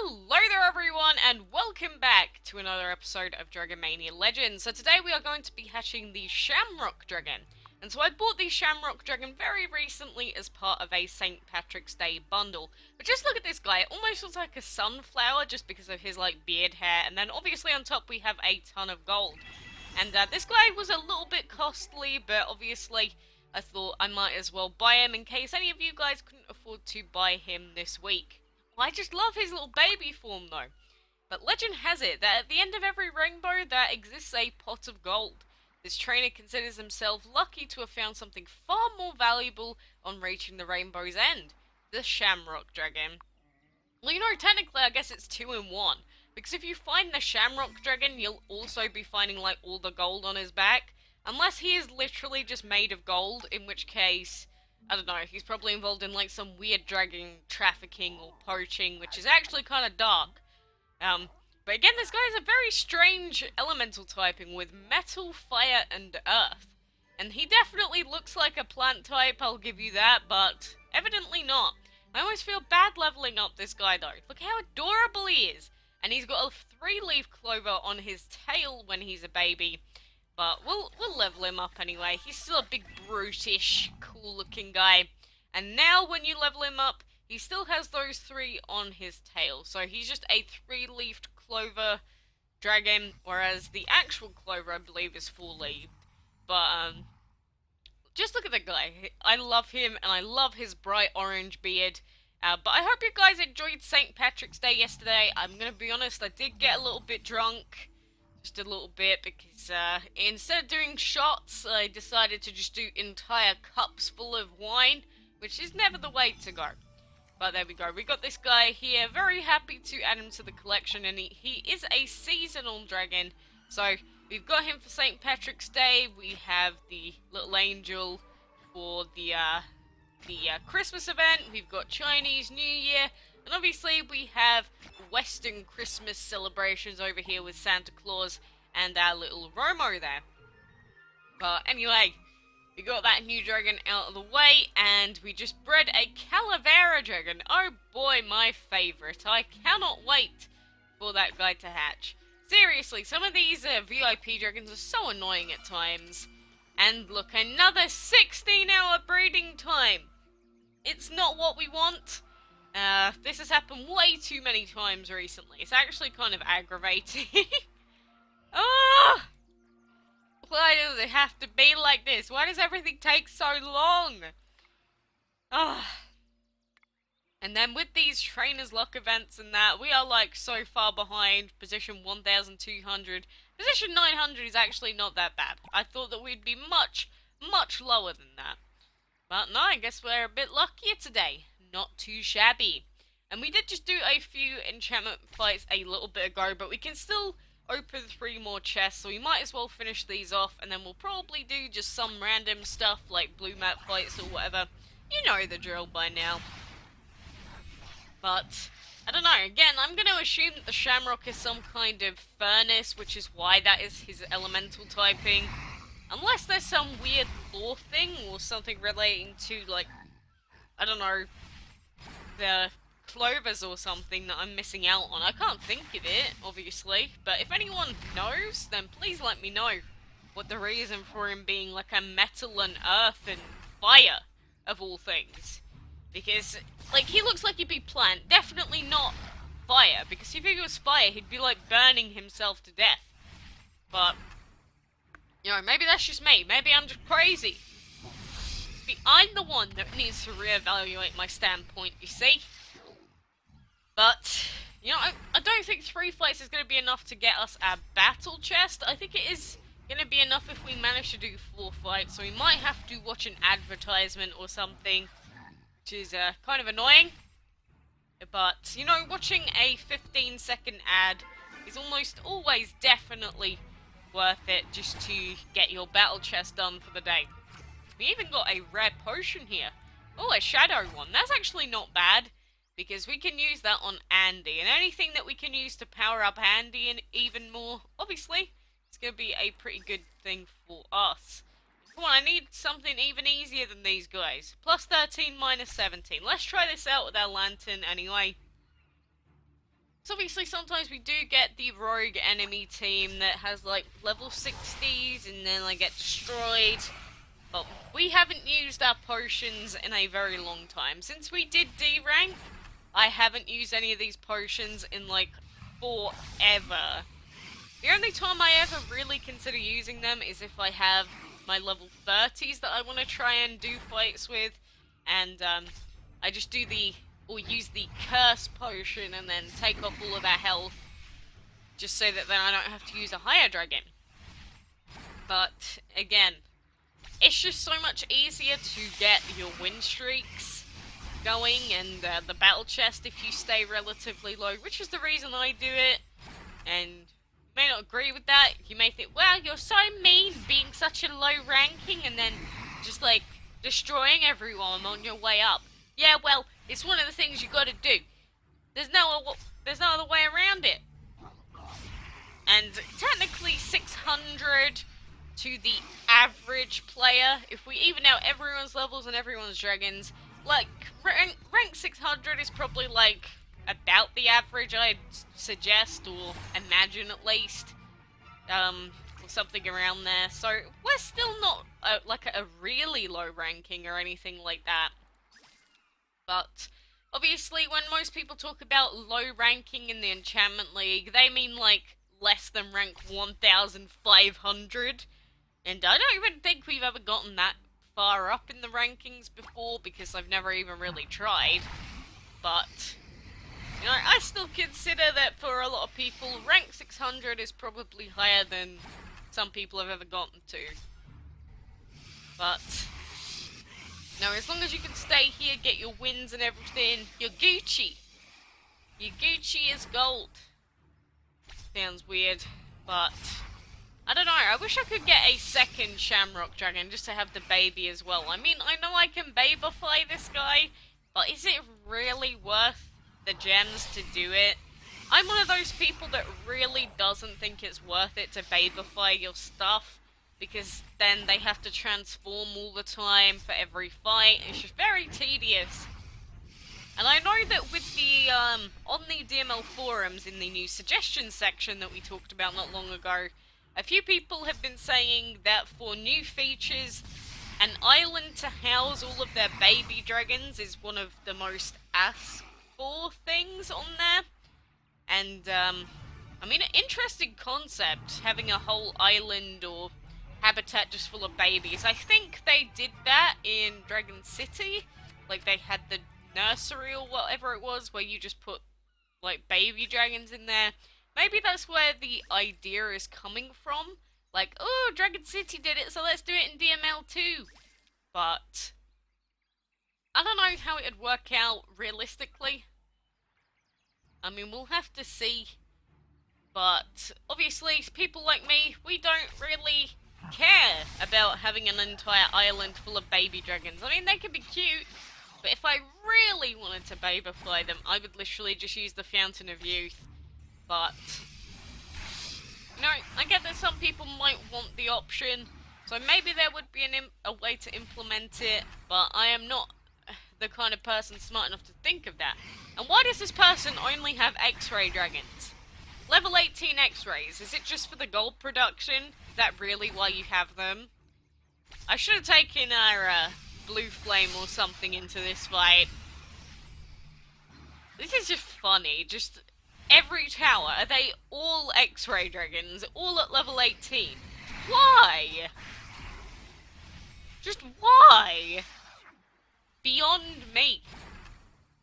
Hello there everyone and welcome back to another episode of Dragon Mania Legends. So today we are going to be hatching the Shamrock Dragon. And so I bought the Shamrock Dragon very recently as part of a St. Patrick's Day bundle. But just look at this guy, it almost looks like a sunflower just because of his beard hair. And then obviously on top we have a ton of gold. And this guy was a little bit costly, but obviously I thought I might as well buy him in case any of you guys couldn't afford to buy him this week. I just love his little baby form though. But legend has it that at the end of every rainbow there exists a pot of gold. This trainer considers himself lucky to have found something far more valuable on reaching the rainbow's end. The Shamrock Dragon. Well, you know, technically I guess it's 2 in 1. Because if you find the Shamrock Dragon, you'll also be finding all the gold on his back. Unless he is literally just made of gold, in which case, I don't know, he's probably involved in some weird dragon trafficking or poaching, which is actually kind of dark. But again, this guy is a very strange elemental typing with metal, fire, and earth. And he definitely looks like a plant type, I'll give you that, but evidently not. I always feel bad leveling up this guy though. Look how adorable he is. And he's got a 3-leaf clover on his tail when he's a baby. But we'll level him up anyway. He's still a big, brutish, cool-looking guy. And now when you level him up, he still has those 3 on his tail. So he's just a 3-leafed clover dragon, whereas the actual clover, I believe, is 4-leafed. But, just look at the guy. I love him, and I love his bright orange beard. But I hope you guys enjoyed St. Patrick's Day yesterday. I'm gonna be honest, I did get a little bit drunk. Just a little bit, because instead of doing shots, I decided to just do entire cups full of wine, which is never the way to go. But there we go, we got this guy here, very happy to add him to the collection, and he is a seasonal dragon, so we've got him for St. Patrick's Day. We have the little angel for the Christmas event, we've got Chinese New Year, and obviously we have Western Christmas celebrations over here with Santa Claus and our little Romo there. But anyway, we got that new dragon out of the way, and we just bred a Calavera dragon. Oh boy, my favourite. I cannot wait for that guy to hatch. Seriously, some of these VIP dragons are so annoying at times. And look, another 16-hour breeding time. It's not what we want. This has happened way too many times recently. It's actually kind of aggravating. Oh! Why does it have to be like this? Why does everything take so long? Oh. And then with these trainers luck events and that, we are so far behind. Position 1200. Position 900 is actually not that bad. I thought that we'd be much, much lower than that. But no, I guess we're a bit luckier today. Not too shabby. And we did just do a few enchantment fights a little bit ago, but we can still open 3 more chests, so we might as well finish these off, and then we'll probably do just some random stuff like blue map fights or whatever. You know the drill by now. But I don't know, again, I'm going to assume that the Shamrock is some kind of furnace, which is why that is his elemental typing. Unless there's some weird lore thing or something relating to, I don't know, the clovers or something that I'm missing out on. I can't think of it, obviously, but if anyone knows, then please let me know what the reason for him being a metal and earth and fire, of all things. Because, he looks like he'd be plant, definitely not fire, because if he was fire, he'd be, burning himself to death. But, you know, maybe that's just me, maybe I'm just crazy. I'm the one that needs to reevaluate my standpoint, you see? But, you know, I don't think 3 fights is going to be enough to get us our battle chest. I think it is going to be enough if we manage to do 4 fights, so we might have to watch an advertisement or something, which is kind of annoying. But, you know, watching a 15-second ad is almost always definitely worth it just to get your battle chest done for the day. We even got a rare potion here. Oh, a shadow one. That's actually not bad, because we can use that on Andy. And anything that we can use to power up Andy and even more, obviously, it's going to be a pretty good thing for us. Come on, I need something even easier than these guys. Plus 13, minus 17. Let's try this out with our lantern anyway. So obviously sometimes we do get the rogue enemy team that has like level 60s and then like get destroyed. But we haven't used our potions in a very long time. Since we did D rank, I haven't used any of these potions in like forever. The only time I ever really consider using them is if I have my level 30s that I want to try and do fights with, and I just do or use the curse potion and then take off all of their health, just so that then I don't have to use a higher dragon. But again, it's just so much easier to get your win streaks going and the battle chest if you stay relatively low, which is the reason I do it. And you may not agree with that. You may think, well, you're so mean being such a low ranking and then just like destroying everyone on your way up. Yeah, well, it's one of the things you gotta do. There's no other way around it. And technically 600 to the average player, if we even out everyone's levels and everyone's dragons, like, rank 600 is probably, like, about the average, I'd suggest, or imagine at least, or something around there. So, we're still not, like, a really low ranking or anything like that. But, obviously, when most people talk about low ranking in the Enchantment League, they mean, like, less than rank 1,500. And I don't even think we've ever gotten that far up in the rankings before, because I've never even really tried. But, you know, I still consider that for a lot of people, rank 600 is probably higher than some people have ever gotten to. But, no, as long as you can stay here, get your wins and everything, you're Gucci. You're Gucci as gold. Sounds weird, but I don't know, I wish I could get a second Shamrock Dragon just to have the baby as well. I mean, I know I can babify this guy, but is it really worth the gems to do it? I'm one of those people that really doesn't think it's worth it to babify your stuff, because then they have to transform all the time for every fight. It's just very tedious. And I know that with the, on the DML forums in the new suggestions section that we talked about not long ago, a few people have been saying that for new features, an island to house all of their baby dragons is one of the most asked for things on there. And, I mean, an interesting concept, having a whole island or habitat just full of babies. I think they did that in Dragon City. Like, they had the nursery or whatever it was, where you just put, like, baby dragons in there. Maybe that's where the idea is coming from. Like, oh, Dragon City did it, so let's do it in DML too. But I don't know how it would work out realistically. I mean, we'll have to see. But obviously, people like me, we don't really care about having an entire island full of baby dragons. I mean, they can be cute, but if I really wanted to babify them, I would literally just use the Fountain of Youth. But, you know, I get that some people might want the option, so maybe there would be a way to implement it, but I am not the kind of person smart enough to think of that. And why does this person only have X-ray dragons? Level 18 X-rays, is it just for the gold production? Is that really why you have them? I should have taken our blue flame or something into this fight. This is just funny, just every tower, are they all X-ray dragons, all at level 18? Why? Just why? Beyond me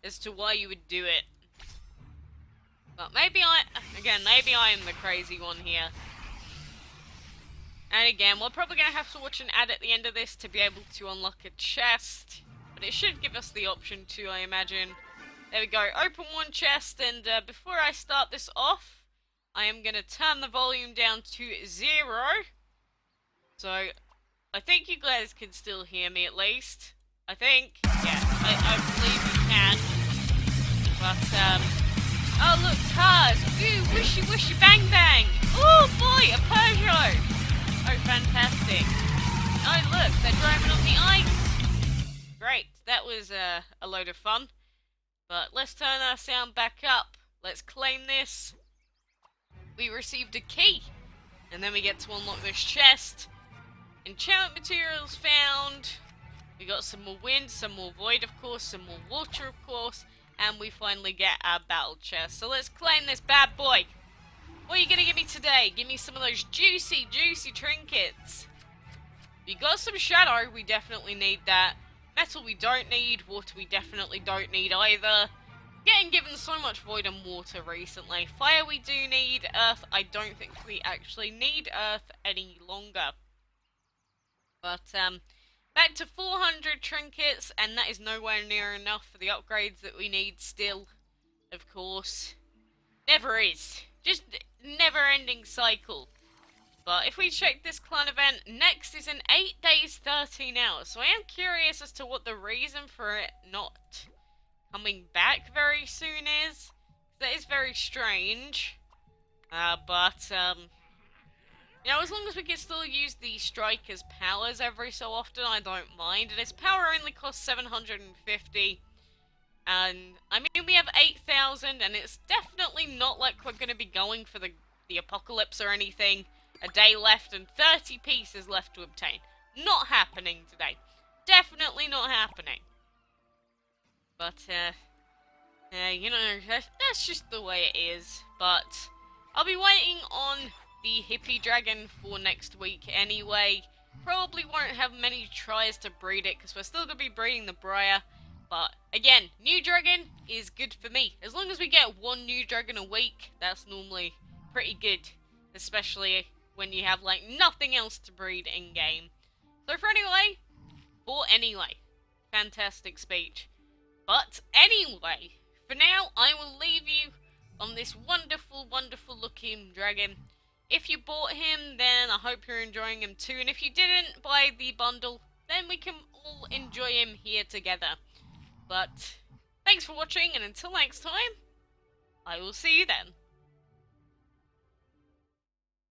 as to why you would do it. But maybe maybe I am the crazy one here. And again, we're probably going to have to watch an ad at the end of this to be able to unlock a chest. But it should give us the option to, I imagine. There we go, open one chest, and before I start this off, I am going to turn the volume down to 0. So, I think you guys can still hear me at least. I think. Yeah, I believe you can. But, oh look, cars! Ooh, wishy wishy bang bang! Oh boy, a Peugeot! Oh, fantastic. Oh look, they're driving on the ice! Great, that was a load of fun. But let's turn our sound back up. let's claim this. We received a key, and then we get to unlock this chest. Enchantment materials found. We got some more wind, some more void, of course, some more water, of course, and we finally get our battle chest. So let's claim this bad boy. What are you gonna give me today? Give me some of those juicy, juicy trinkets. We got some shadow, we definitely need that. Metal we don't need, water we definitely don't need either. Getting given so much void and water recently. Fire we do need, earth I don't think we actually need earth any longer. But, back to 400 trinkets, and that is nowhere near enough for the upgrades that we need still, of course. Never is. Just never-ending cycle. But if we check this clan event, next is in 8 days, 13 hours. So I am curious as to what the reason for it not coming back very soon is. That is very strange. You know, as long as we can still use the Striker's powers every so often, I don't mind. And its power only costs 750. And, I mean, we have 8,000, and it's definitely not like we're going to be going for the apocalypse or anything. A day left and 30 pieces left to obtain. Not happening today. Definitely not happening. But, you know, that's just the way it is. But I'll be waiting on the hippie dragon for next week anyway. Probably won't have many tries to breed it, because we're still going to be breeding the Briar. But, again, new dragon is good for me. As long as we get one new dragon a week, that's normally pretty good. Especially when you have, like, nothing else to breed in-game. So for anyway, fantastic speech. But anyway, for now, I will leave you on this wonderful, wonderful looking dragon. If you bought him, then I hope you're enjoying him too. And if you didn't buy the bundle, then we can all enjoy him here together. But thanks for watching, and until next time, I will see you then.